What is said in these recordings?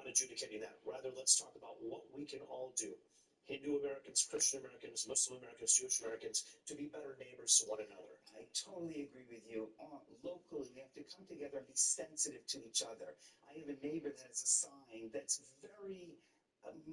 not adjudicating that. Rather, let's talk about what we can all do. Hindu Americans, Christian Americans, Muslim Americans, Jewish Americans, to be better neighbors to one another. I totally agree with you. Locally, we have to come together and be sensitive to each other. I have a neighbor that has a sign that's very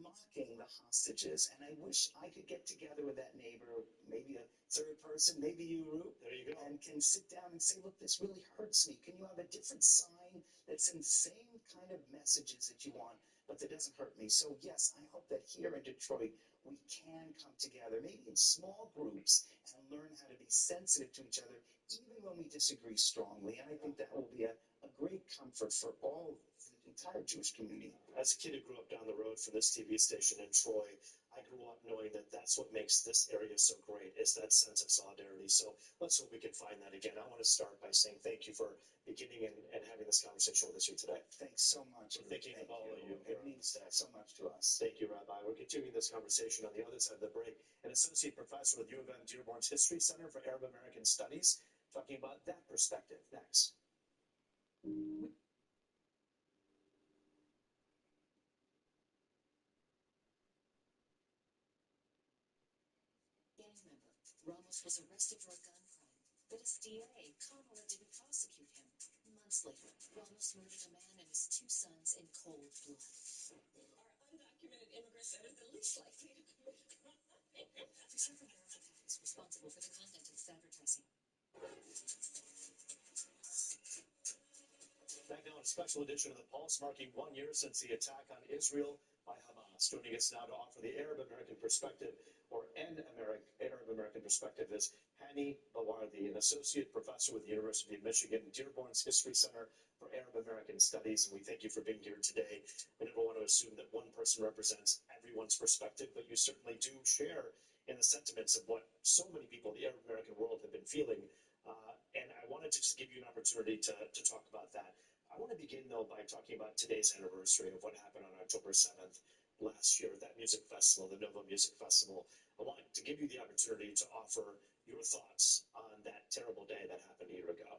mocking the hostages, and I wish I could get together with that neighbor, maybe a third person, maybe you, Roop, there you go, and can sit down and say, look, this really hurts me. Can you have a different sign that sends the same kind of messages that you want, but that doesn't hurt me? So yes, I hope that here in Detroit, we can come together, maybe in small groups, and learn how to be sensitive to each other, even when we disagree strongly. And I think that will be a great comfort for all the entire Jewish community. As a kid who grew up down the road from this TV station in Troy, I grew up knowing that that's what makes this area so great, is that sense of solidarity. So let's hope we can find that again. I want to start by saying thank you for beginning and having this conversation with us here today. Thanks so much. We're thinking of all of you. It means so much to us. Thank you, Rabbi. We're continuing this conversation on the other side of the break. An associate professor with U of M Dearborn's History Center for Arab American Studies, talking about that perspective next. Ramos was arrested for a gun crime, but his DA, Kamala, didn't prosecute him. Months later, Ramos murdered a man and his 2 sons in cold blood. Our undocumented immigrants that are the least likely to commit a crime. Preserver Verificat is responsible for the content of this advertising. Back now in a special edition of The Pulse, marking 1 year since the attack on Israel by Hamas. Joining us now to offer the Arab American perspective, or Arab American perspective, is Hani Bawardi, an associate professor with the University of Michigan, Dearborn's History Center for Arab American Studies. And we thank you for being here today. I never want to assume that one person represents everyone's perspective, but you certainly do share in the sentiments of what so many people in the Arab American world have been feeling. And I wanted to just give you an opportunity to talk about that. I want to begin, though, by talking about today's anniversary of what happened on October 7th last year at that music festival, the Nova Music Festival. I want to give you the opportunity to offer your thoughts on that terrible day that happened a year ago.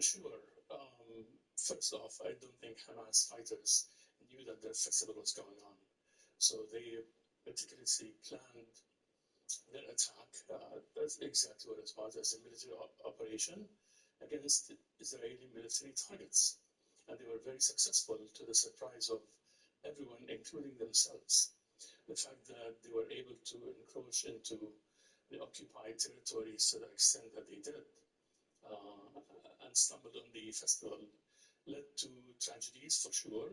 Sure. First off, I don't think Hamas fighters knew that their festival was going on. So they meticulously planned their attack. That's exactly what it was, as a military operation against Israeli military targets. And they were very successful, to the surprise of everyone, including themselves. The fact that they were able to encroach into the occupied territories to the extent that they did, and stumbled on the festival, led to tragedies for sure.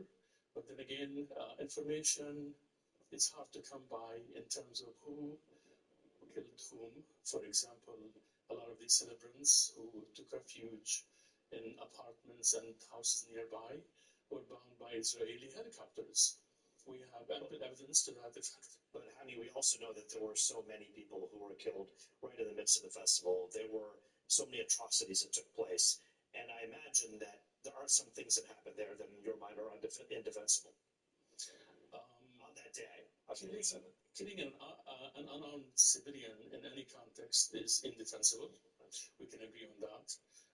But then again, information is hard to come by in terms of who killed whom. For example, a lot of these celebrants who took refuge in apartments and houses nearby were bound by Israeli helicopters. We have ample evidence to that effect. But Hani, we also know that there were so many people who were killed right in the midst of the festival. There were so many atrocities that took place. And I imagine that there are some things that happened there that in your mind are indefensible. On that day, Killing an unarmed civilian in any context is indefensible. We can agree on that.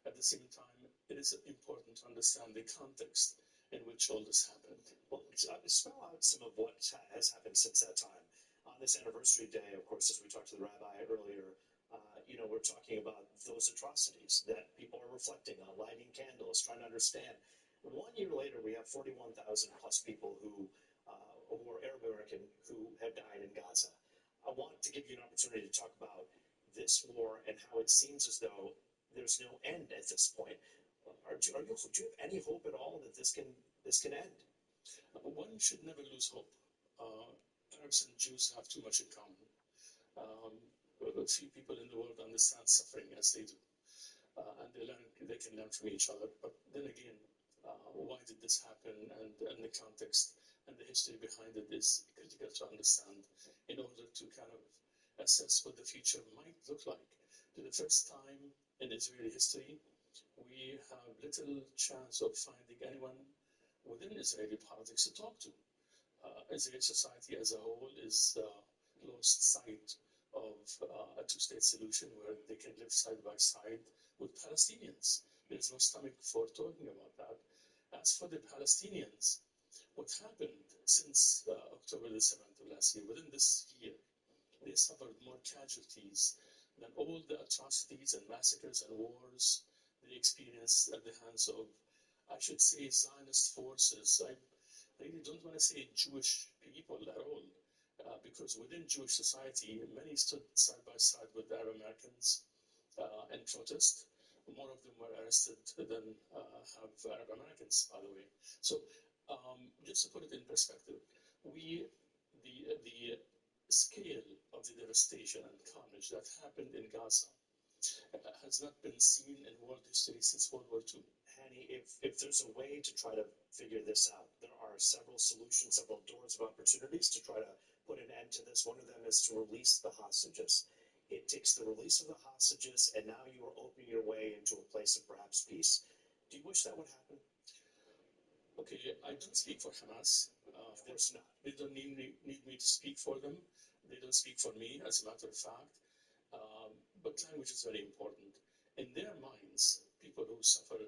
At the same time, it is important to understand the context in which all this happened. Well, spell out some of what has happened since that time. On this anniversary day, of course, as we talked to the rabbi earlier, we're talking about those atrocities that people are reflecting on, lighting candles, trying to understand. 1 year later, we have 41,000 plus people who are Arab American who have died in Gaza. I want to give you an opportunity to talk about this war and how it seems as though there's no end at this point. Do you have any hope at all that this can end? One should never lose hope. Arabs and Jews have too much in common. Few people in the world understand suffering as they do, and they can learn from each other. But then again, why did this happen, and the context and the history behind it is critical to understand in order to kind of assess what the future might look like. For the first time in Israeli history, we have little chance of finding anyone within Israeli politics to talk to. Israeli society as a whole is lost sight of a two-state solution where they can live side by side with Palestinians. There's no stomach for talking about that. As for the Palestinians, What happened since October the 7th of last year, within this year, they suffered more casualties than all the atrocities and massacres and wars they experienced at the hands of, I should say, Zionist forces. I really don't want to say Jewish people at all, because within Jewish society, many stood side by side with the Arab Americans in protest. More of them were arrested than have Arab Americans, by the way. So, just to put it in perspective, the scale of the devastation and carnage that happened in Gaza has not been seen in world history since World War II. Hani, if there's a way to try to figure this out, there are several solutions, several doors of opportunities to try to put an end to this. One of them is to release the hostages. It takes the release of the hostages, and now you are opening your way into a place of perhaps peace. Do you wish that would happen? Okay, I don't speak for Hamas. Of course not. They don't need me to speak for them. They don't speak for me, as a matter of fact. But language is very important. In their minds, people who suffered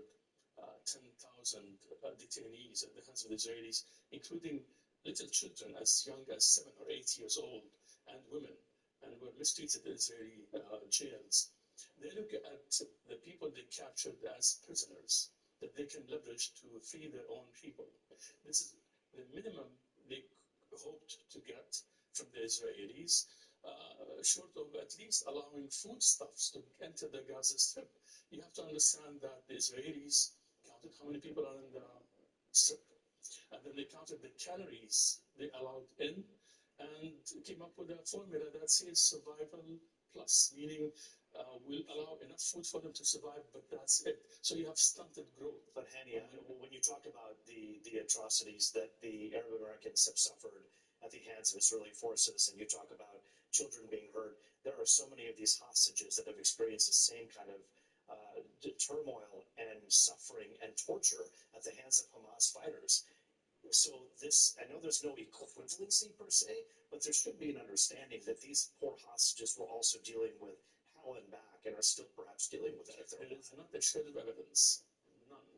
10,000 detainees at the hands of the Israelis, including little children as young as 7 or 8 years old, and women, and were mistreated in Israeli jails. They look at the people they captured as prisoners that they can leverage to free their own people. This is the minimum they hoped to get from the Israelis, short of at least allowing foodstuffs to enter the Gaza Strip. You have to understand that the Israelis counted how many people are in the strip, and then they counted the calories they allowed in, and came up with a formula that says survival plus, meaning will allow enough food for them to survive, but that's it. So you have stunted growth. But Hani, when you talk about the atrocities that the Arab Americans have suffered at the hands of Israeli forces, and you talk about children being hurt, there are so many of these hostages that have experienced the same kind of turmoil and suffering and torture at the hands of Hamas fighters. So this, I know there's no equivalency per se, but there should be an understanding that these poor hostages were also dealing with hell and back, and are still perhaps dealing with that if they're There is not a shred of evidence, none,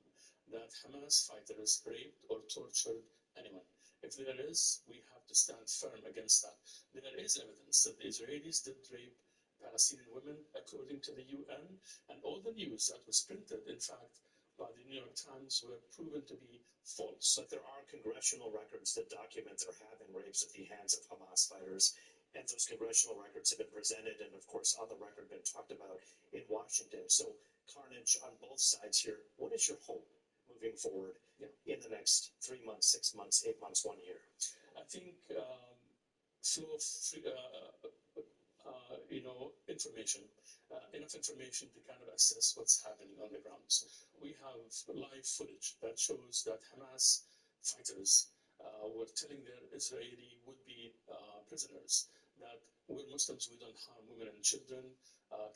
that Hamas fighters raped or tortured anyone. If there is, we have to stand firm against that. There is evidence that the Israelis did rape Palestinian women, according to the UN, and all the news that was printed, in fact, by the New York Times, were proven to be false. But there are congressional records that document there have been rapes at the hands of Hamas fighters, and those congressional records have been presented and, of course, on the record been talked about in Washington. So carnage on both sides here. What is your hope moving forward in the next 3 months, 6 months, 8 months, 1 year? I think flow of information, enough information to kind of assess what's happening on the grounds. We have live footage that shows that Hamas fighters were telling their Israeli would-be prisoners that we're Muslims, we don't harm women and children.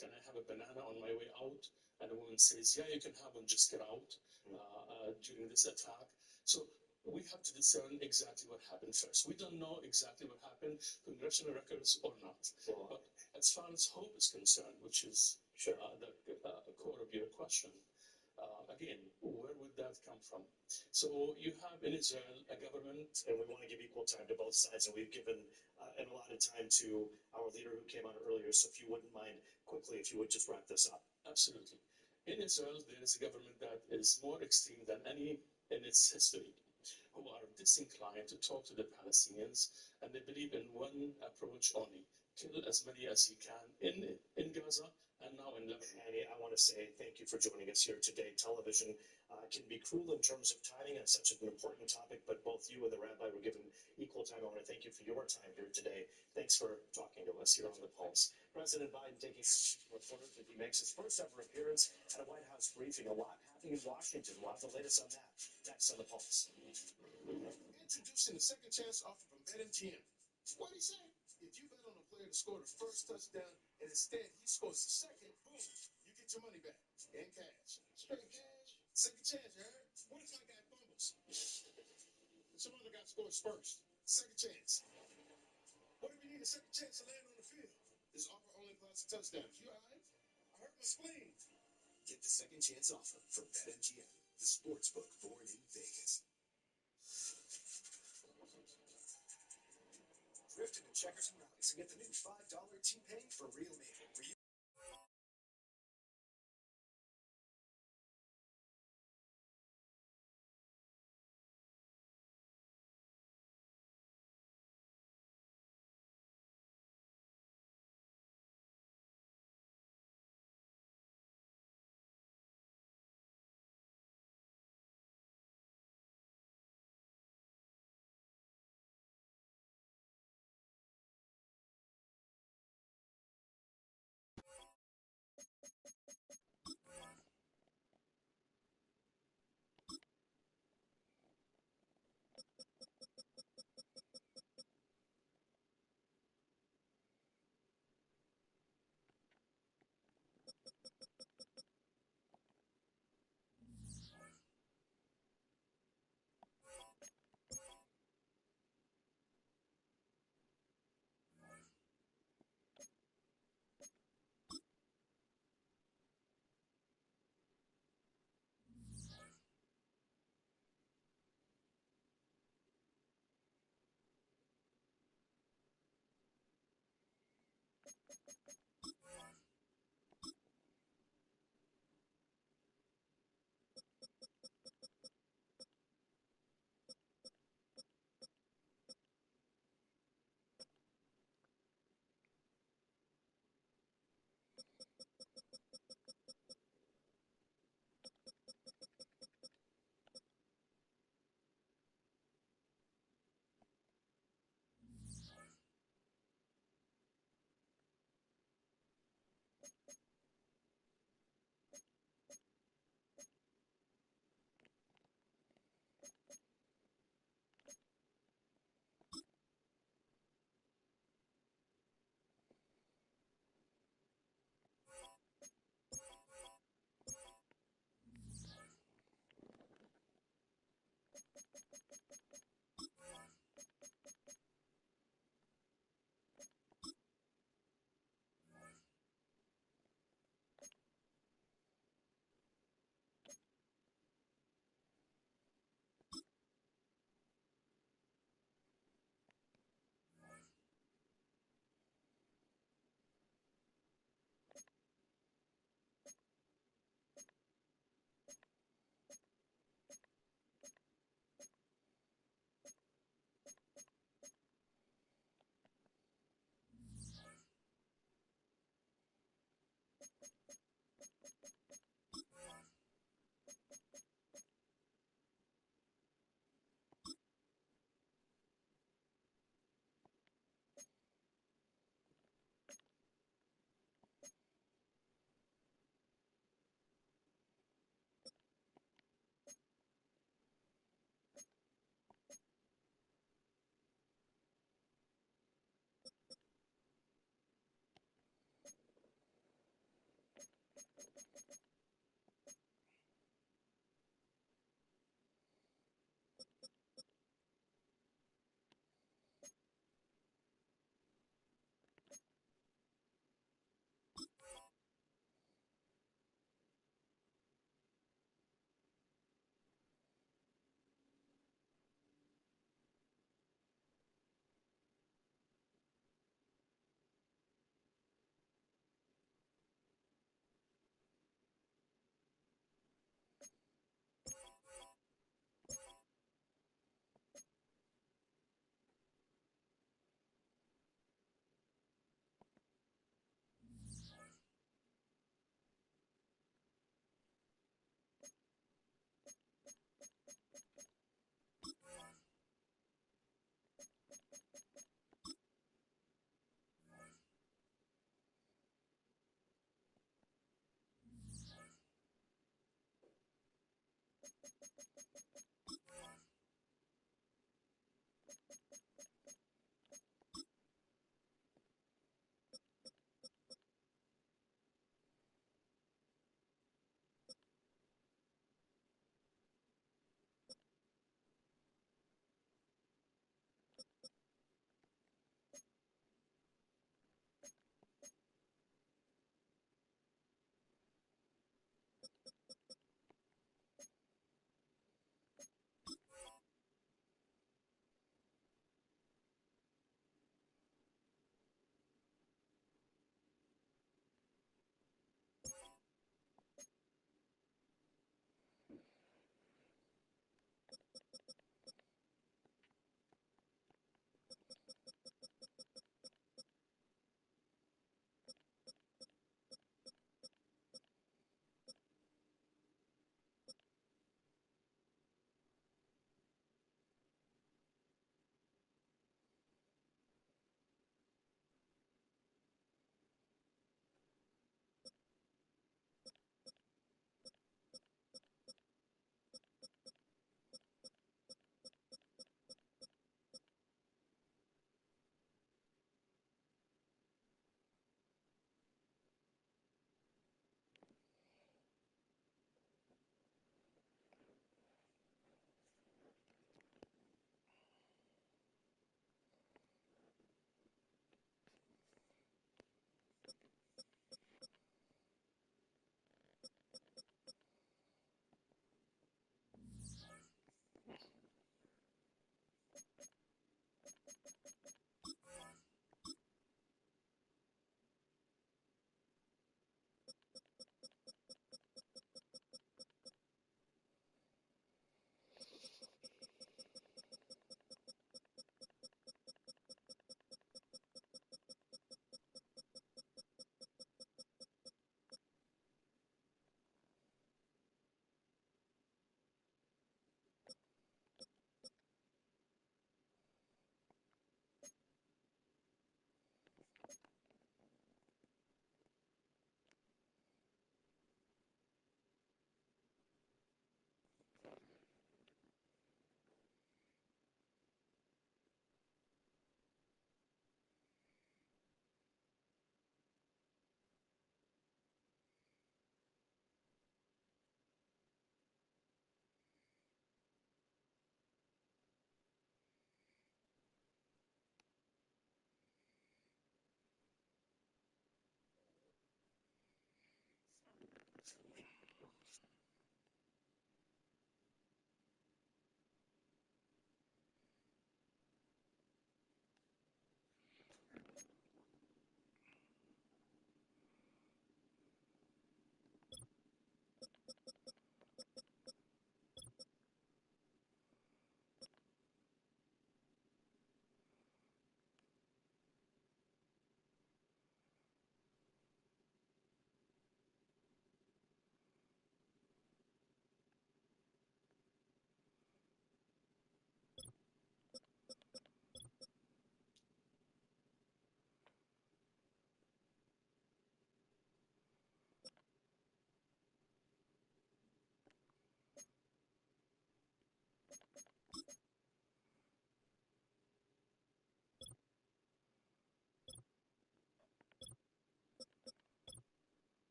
Can I have a banana on my way out? And the woman says, yeah, you can have one, just get out during this attack. So we have to discern exactly what happened first. We don't know exactly what happened, congressional records or not. But as far as hope is concerned, which is the core of your question, again, where would that come from? So you have in Israel a government, and we want to give equal time to both sides, and we've given an allotted time to our leader who came on earlier. So if you wouldn't mind, quickly, if you would just wrap this up. Absolutely. In Israel, there is a government that is more extreme than any in its history, who are disinclined to talk to the Palestinians, and they believe in one approach only: kill as many as you can in Gaza and now in Lebanon. Hani, I want to say thank you for joining us here today. Television can be cruel in terms of timing on such an important topic, but both you and the rabbi were given equal time. I want to thank you for your time here today. Thanks for talking to us here on The Pulse. President Biden taking reporters as he makes his first ever appearance at a White House briefing. A lot happening in Washington. We'll have the latest on that next on The Pulse. Introducing the second chance offer from BetMGM. What'd he say? If you bet on a player to score the first touchdown and instead he scores the second, boom, you get your money back in cash. Straight cash. Second chance, you heard? What if my guy fumbles? And some other guy scores first? Second chance. What if you need a second chance to land on the field? This offer only applies to touchdowns. You all right? I hurt my spleen. Get the second chance offer from BetMGM, the sportsbook born in Vegas. thrift into Checkers and Rallies and get the new $5 T-Pay for real me.